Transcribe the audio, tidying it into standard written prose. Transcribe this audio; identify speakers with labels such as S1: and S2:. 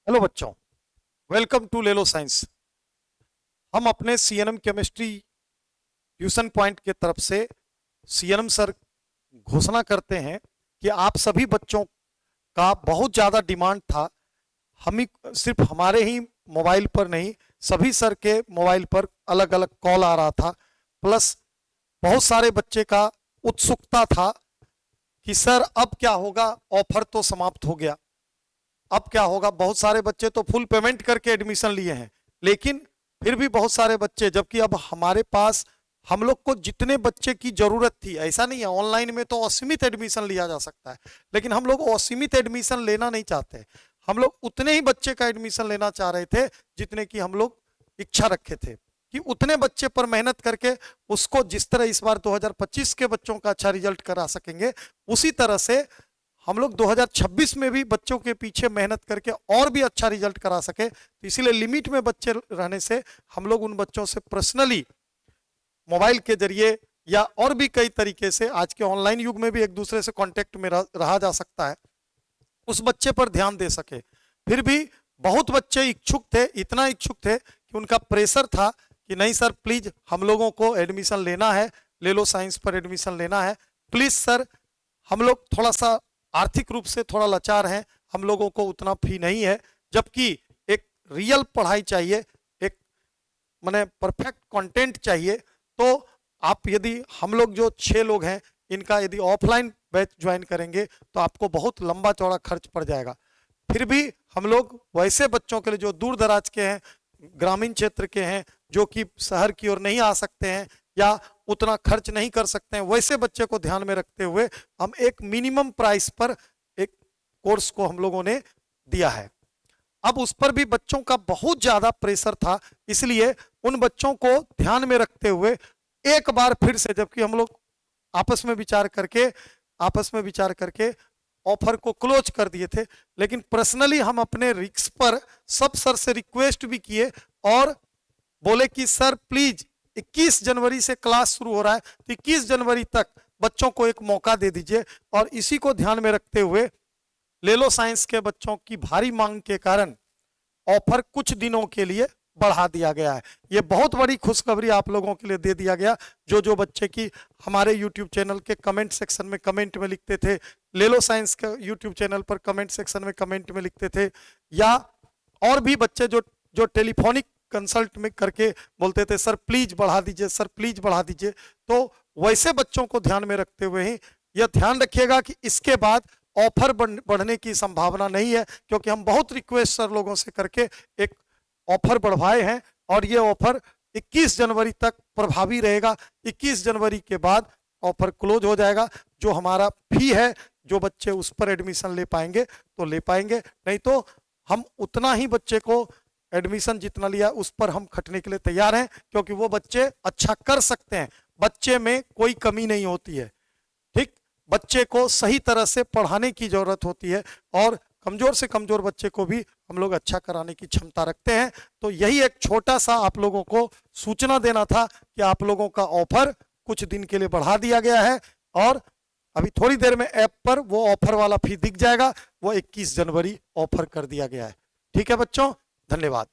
S1: Hello बच्चों, welcome to लेलो science. हम अपने सीएनएम केमिस्ट्री ट्यूशन पॉइंट के तरफ से सीएनएम सर घोषणा करते हैं कि आप सभी बच्चों का बहुत ज़्यादा डिमांड था। हम ही सिर्फ हमारे ही मोबाइल पर नहीं, सभी सर के मोबाइल पर अलग अलग कॉल आ रहा था। प्लस बहुत सारे बच्चे का उत्सुकता था कि सर अब क्या होगा, ऑफर तो समाप्त हो गया, अब क्या होगा। बहुत सारे बच्चे तो फुल पेमेंट करके एडमिशन लिए हैं, लेकिन फिर भी बहुत सारे बच्चे, जबकि अब हमारे पास हम लोग को जितने बच्चे की जरूरत थी, ऐसा नहीं है ऑनलाइन में तो असीमित एडमिशन लिया जा सकता है, लेकिन हम लोग असीमित एडमिशन लेना नहीं चाहते। हम लोग उतने ही बच्चे का एडमिशन लेना चाह रहे थे जितने की हम लोग इच्छा रखे थे, कि उतने बच्चे पर मेहनत करके उसको जिस तरह इस बार 2025 के बच्चों का अच्छा रिजल्ट करा सकेंगे, उसी तरह से हम लोग 2026 में भी बच्चों के पीछे मेहनत करके और भी अच्छा रिजल्ट करा सके। तो इसीलिए लिमिट में बच्चे रहने से हम लोग उन बच्चों से पर्सनली मोबाइल के जरिए या और भी कई तरीके से, आज के ऑनलाइन युग में भी एक दूसरे से कांटेक्ट में रहा जा सकता है, उस बच्चे पर ध्यान दे सके। फिर भी बहुत बच्चे इच्छुक थे, इतना इच्छुक थे कि उनका प्रेशर था कि नहीं सर प्लीज हम लोगों को एडमिशन लेना है, ले लो साइंस पर एडमिशन लेना है, प्लीज सर। हम लोग थोड़ा सा आर्थिक रूप से थोड़ा लाचार हैं, हम लोगों को उतना फी नहीं है, जबकि एक रियल पढ़ाई चाहिए, एक माने परफेक्ट कंटेंट चाहिए। तो आप यदि हम लोग जो 6 लोग हैं, इनका यदि ऑफलाइन बैच ज्वाइन करेंगे तो आपको बहुत लंबा चौड़ा खर्च पड़ जाएगा। फिर भी हम लोग वैसे बच्चों के लिए जो दूर दराज के हैं, ग्रामीण क्षेत्र के हैं, जो कि शहर की ओर नहीं आ सकते हैं या उतना खर्च नहीं कर सकते हैं, वैसे बच्चे को ध्यान में रखते हुए हम एक मिनिमम प्राइस पर एक कोर्स को हम लोगों ने दिया है। अब उस पर भी बच्चों का बहुत ज्यादा प्रेशर था, इसलिए उन बच्चों को ध्यान में रखते हुए एक बार फिर से, जबकि हम लोग आपस में विचार करके ऑफर को क्लोज कर दिए थे, लेकिन पर्सनली हम अपने रिक्स पर सब सर से रिक्वेस्ट भी किए और बोले कि सर प्लीज 21 जनवरी से क्लास शुरू हो रहा है, तो 21 जनवरी तक बच्चों को एक मौका दे दीजिए। और इसी को ध्यान में रखते हुए लेलो साइंस के बच्चों की भारी मांग के कारण ऑफर कुछ दिनों के लिए बढ़ा दिया गया है। ये बहुत बड़ी खुशखबरी आप लोगों के लिए दे दिया गया। जो बच्चे की हमारे यूट्यूब चैनल के कमेंट सेक्शन में कमेंट में लिखते थे, लेलो साइंस का यूट्यूब चैनल पर कमेंट सेक्शन में कमेंट में लिखते थे, या और भी बच्चे जो टेलीफोनिक कंसल्ट में करके बोलते थे सर प्लीज बढ़ा दीजिए, सर प्लीज बढ़ा दीजिए, तो वैसे बच्चों को ध्यान में रखते हुए ही यह ध्यान रखिएगा कि इसके बाद ऑफर बढ़ने की संभावना नहीं है, क्योंकि हम बहुत रिक्वेस्ट सर लोगों से करके एक ऑफर बढ़वाए हैं और ये ऑफर 21 जनवरी तक प्रभावी रहेगा। 21 जनवरी के बाद ऑफर क्लोज हो जाएगा। जो हमारा फी है, जो बच्चे उस पर एडमिशन ले पाएंगे तो ले पाएंगे, नहीं तो हम उतना ही बच्चे को एडमिशन जितना लिया उस पर हम खटने के लिए तैयार हैं, क्योंकि वो बच्चे अच्छा कर सकते हैं, बच्चे में कोई कमी नहीं होती है। ठीक, बच्चे को सही तरह से पढ़ाने की जरूरत होती है और कमजोर से कमजोर बच्चे को भी हम लोग अच्छा कराने की क्षमता रखते हैं। तो यही एक छोटा सा आप लोगों को सूचना देना था कि आप लोगों का ऑफर कुछ दिन के लिए बढ़ा दिया गया है और अभी थोड़ी देर में ऐप पर वो ऑफर वाला फी दिख जाएगा, वो 21 जनवरी ऑफर कर दिया गया है। ठीक है बच्चों, धन्यवाद।